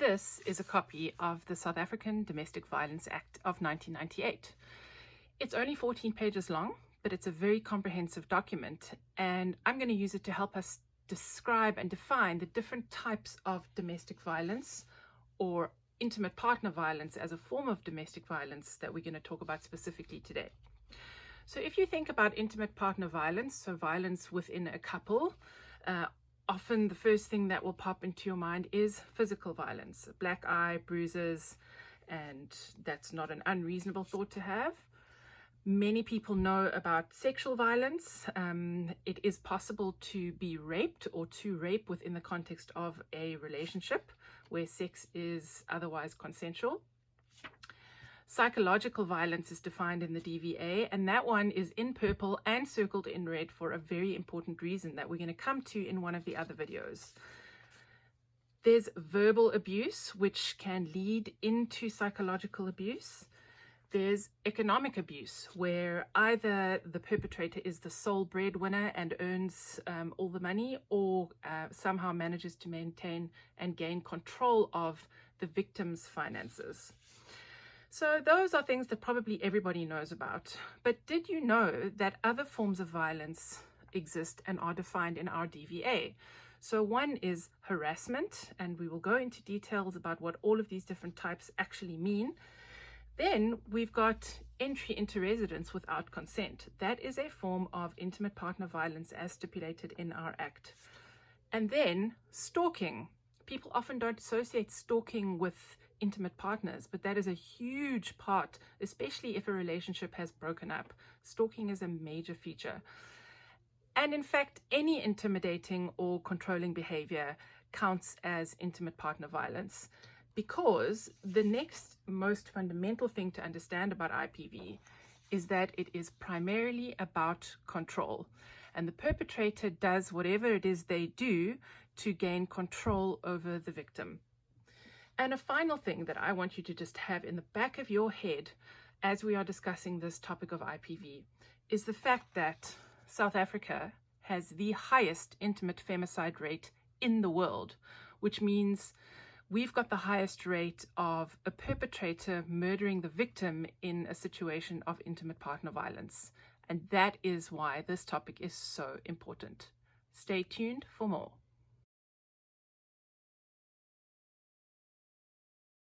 This is a copy of the South African Domestic Violence Act of 1998. It's only 14 pages long, but it's a very comprehensive document, and I'm going to use it to help us describe and define the different types of domestic violence or intimate partner violence as a form of domestic violence that we're going to talk about specifically today. So if you think about intimate partner violence, so violence within a couple, often the first thing that will pop into your mind is physical violence, black eye, bruises, and that's not an unreasonable thought to have. Many people know about sexual violence. It is possible to be raped or to rape within the context of a relationship where sex is otherwise consensual. Psychological violence is defined in the DVA, and that one is in purple and circled in red for a very important reason that we're going to come to in one of the other videos. There's verbal abuse, which can lead into psychological abuse. There's economic abuse, where either the perpetrator is the sole breadwinner and earns all the money, or somehow manages to maintain and gain control of the victim's finances. So those are things that probably everybody knows about. But did you know that other forms of violence exist and are defined in our DVA? So one is harassment, and we will go into details about what all of these different types actually mean. Then we've got entry into residence without consent. That is a form of intimate partner violence as stipulated in our Act. And then stalking. People often don't associate stalking with intimate partners, but that is a huge part, especially if a relationship has broken up. Stalking is a major feature. And in fact, any intimidating or controlling behavior counts as intimate partner violence, because the next most fundamental thing to understand about IPV is that it is primarily about control, and the perpetrator does whatever it is they do to gain control over the victim. And a final thing that I want you to just have in the back of your head as we are discussing this topic of IPV is the fact that South Africa has the highest intimate femicide rate in the world, which means we've got the highest rate of a perpetrator murdering the victim in a situation of intimate partner violence. And that is why this topic is so important. Stay tuned for more.